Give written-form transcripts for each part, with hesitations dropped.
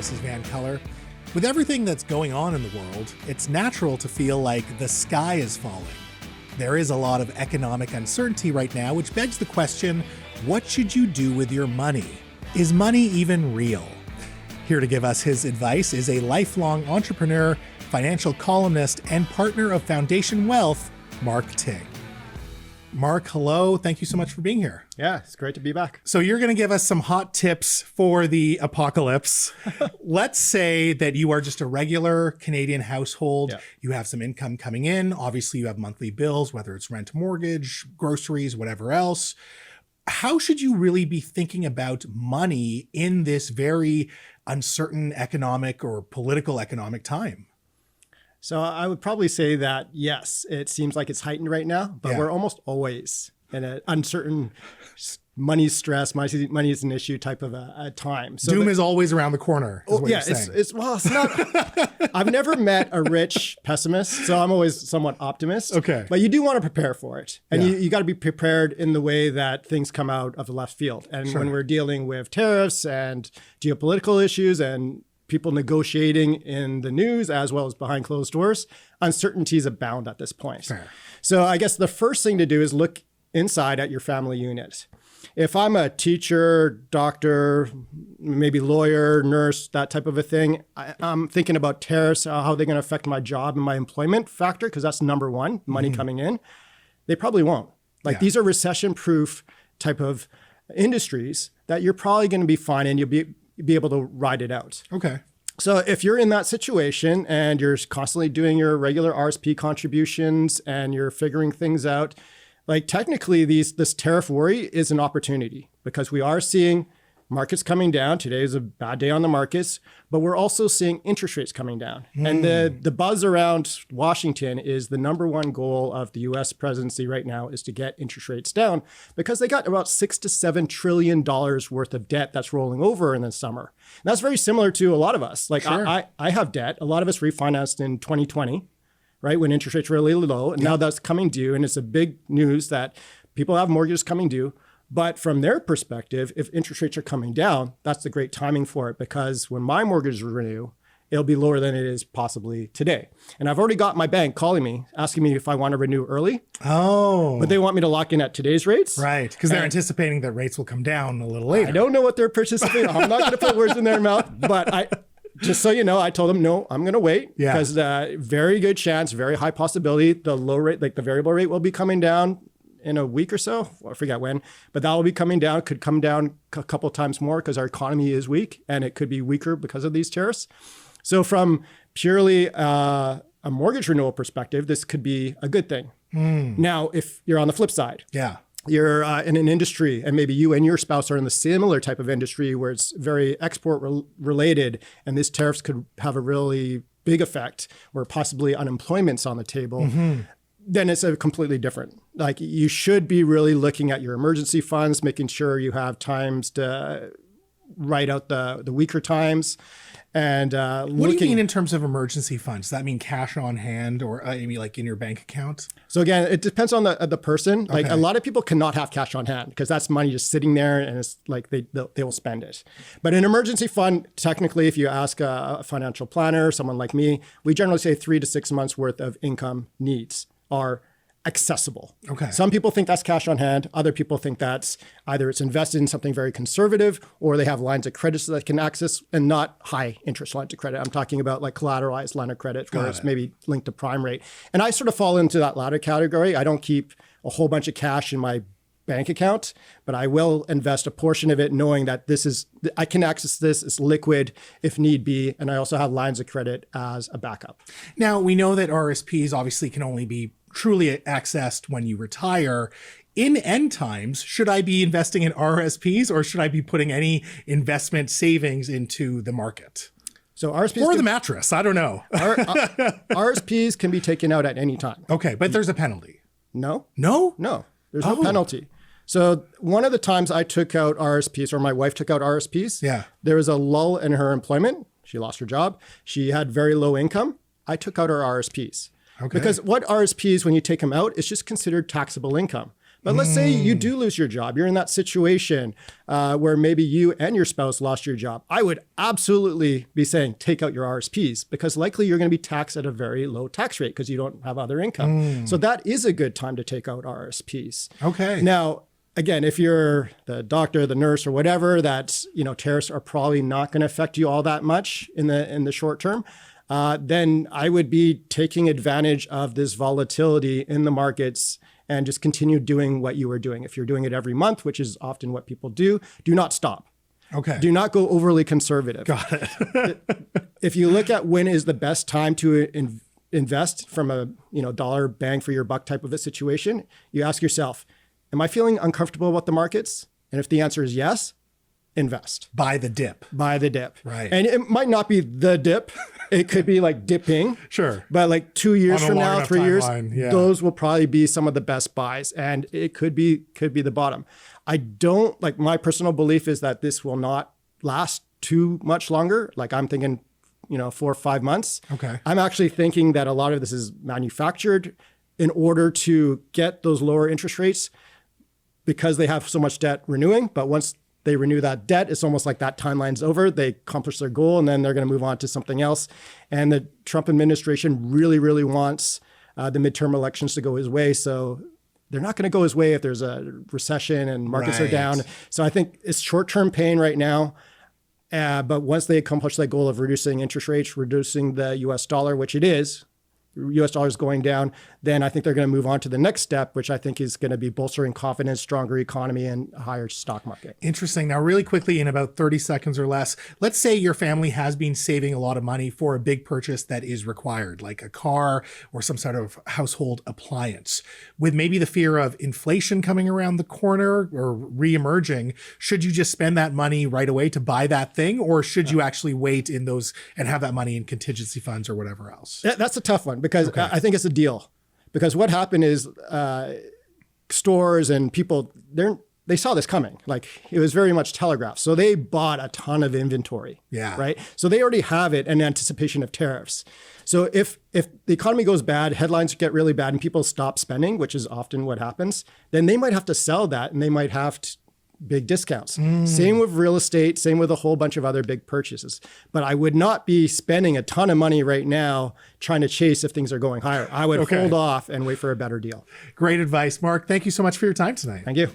This is Van Culler. With everything that's going on in the world, it's natural to feel like the sky is falling. There is a lot of economic uncertainty right now, which begs the question, what should you do with your money? Is money even real? Here to give us his advice is a lifelong entrepreneur, financial columnist, and partner of Foundation Wealth, Mark Ting. Mark, hello. Thank you so much for being here. Yeah, it's great to be back. So you're going to give us some hot tips for the apocalypse. Let's say that you are just a regular Canadian household. Yeah. You have some income coming in. Obviously, you have monthly bills, whether it's rent, mortgage, groceries, whatever else. How should you really be thinking about money in this very uncertain economic or political economic time? So I would probably say that, yes, it seems like it's heightened right now, but we're almost always in an uncertain money stress, money is an issue type of a time. So Doom is always around the corner. Is what you're saying. It's not. I've never met a rich pessimist, so I'm always somewhat optimist. Okay. But you do want to prepare for it. And you got to be prepared in the way that things come out of the left field. And when we're dealing with tariffs and geopolitical issues and people negotiating in the news as well as behind closed doors, uncertainties abound at this point. Fair. So I guess the first thing to do is look inside at your family unit. If I'm a teacher, doctor, maybe lawyer, nurse, that type of a thing, I'm thinking about tariffs, how they're going to affect my job and my employment factor, because that's number one, money coming in. They probably won't. These are recession-proof type of industries that you're probably going to be fine and you'll be able to ride it out. Okay. So if you're in that situation and you're constantly doing your regular RSP contributions and you're figuring things out, technically this tariff worry is an opportunity because we are seeing markets coming down. Today is a bad day on the markets, but we're also seeing interest rates coming down. And the buzz around Washington is the number one goal of the US presidency right now is to get interest rates down because they got about $6 to $7 trillion worth of debt that's rolling over in the summer. And that's very similar to a lot of us. I have debt. A lot of us refinanced in 2020, right? When interest rates were really low. And now that's coming due. And it's a big news that people have mortgages coming due. But from their perspective, if interest rates are coming down, that's the great timing for it because when my mortgage renew, it'll be lower than it is possibly today. And I've already got my bank calling me, asking me if I want to renew early. Oh. But they want me to lock in at today's rates. Right, because they're anticipating that rates will come down a little later. I don't know what they're participating. I'm not going to put words in their mouth, but just so you know, I told them, no, I'm going to wait because very good chance, very high possibility, the low rate, the variable rate will be coming down in a week or so. I forget when, but that will be coming down, could come down a couple of times more because our economy is weak and it could be weaker because of these tariffs. So from purely a mortgage renewal perspective, this could be a good thing. Now, if you're on the flip side, you're in an industry and maybe you and your spouse are in the similar type of industry where it's very export related and these tariffs could have a really big effect where possibly unemployment's on the table. Then it's a completely different. You should be really looking at your emergency funds, making sure you have times to write out the weaker times. And what do you mean in terms of emergency funds? Does that mean cash on hand or in your bank account? So again, it depends on the person. A lot of people cannot have cash on hand because that's money just sitting there and it's they will spend it. But an emergency fund, technically, if you ask a financial planner, someone like me, we generally say 3 to 6 months worth of income needs are accessible. Okay. Some people think that's cash on hand. Other people think that's either it's invested in something very conservative or they have lines of credit that can access and not high interest lines of credit. I'm talking about collateralized line of credit where it's maybe linked to prime rate. And I sort of fall into that latter category. I don't keep a whole bunch of cash in my bank account, but I will invest a portion of it knowing that I can access this, it's liquid if need be, and I also have lines of credit as a backup. Now, we know that RSPs obviously can only be truly accessed when you retire. In end times, should I be investing in RSPs or should I be putting any investment savings into the market? So RSPs or the mattress, I don't know. RSPs can be taken out at any time. Okay, but there's a penalty. No. No? No, there's no penalty. So one of the times I took out RSPs or my wife took out RSPs, there was a lull in her employment. She lost her job. She had very low income. I took out her RSPs. Okay. Because what RSPs, when you take them out, it's just considered taxable income. But let's say you do lose your job. You're in that situation where maybe you and your spouse lost your job. I would absolutely be saying, take out your RSPs, because likely you're going to be taxed at a very low tax rate because you don't have other income. So that is a good time to take out RSPs. Okay. Now, again, if you're the doctor, the nurse, or whatever, that tariffs are probably not going to affect you all that much in the short term. Then I would be taking advantage of this volatility in the markets and just continue doing what you were doing. If you're doing it every month, which is often what people do not stop. Okay. Do not go overly conservative. Got it. If you look at when is the best time to invest from a dollar bang for your buck type of a situation, you ask yourself, am I feeling uncomfortable about the markets? And if the answer is yes, invest. Buy the dip. Buy the dip. Right. And it might not be the dip. It could be like dipping. Sure. But like 2 years from now, 3 years, those will probably be some of the best buys. And it could be the bottom. I don't, like, my personal belief is that this will not last too much longer. Like, I'm thinking, 4 or 5 months. Okay. I'm actually thinking that a lot of this is manufactured in order to get those lower interest rates because they have so much debt renewing. But once they renew that debt, it's almost like that timeline's over. They accomplish their goal, and then they're going to move on to something else. And the Trump administration really, really wants the midterm elections to go his way. So they're not going to go his way if there's a recession and markets are down. So I think it's short-term pain right now. But once they accomplish that goal of reducing interest rates, reducing the US dollar, which it is, US dollar is going down, then I think they're going to move on to the next step, which I think is going to be bolstering confidence, stronger economy, and a higher stock market. Interesting. Now, really quickly, in about 30 seconds or less, let's say your family has been saving a lot of money for a big purchase that is required, like a car or some sort of household appliance. With maybe the fear of inflation coming around the corner or re-emerging, should you just spend that money right away to buy that thing? Or should you actually wait in those and have that money in contingency funds or whatever else? That's a tough one, because I think it's a deal. Because what happened is stores and people, they saw this coming. Like, it was very much telegraphed. So they bought a ton of inventory. Yeah. Right. So they already have it in anticipation of tariffs. So if the economy goes bad, headlines get really bad, and people stop spending, which is often what happens, then they might have to sell that, and they might have big discounts. Same with real estate, same with a whole bunch of other big purchases. But I would not be spending a ton of money right now trying to chase if things are going higher. I would hold off and wait for a better deal. Great advice, Mark. Thank you so much for your time tonight. Thank you.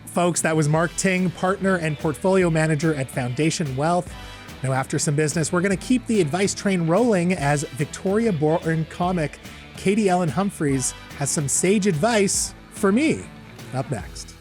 Folks, that was Mark Ting, partner and portfolio manager at Foundation Wealth. Now, after some business, we're going to keep the advice train rolling as Victoria-born comic Katie Ellen Humphreys has some sage advice for me. Up next.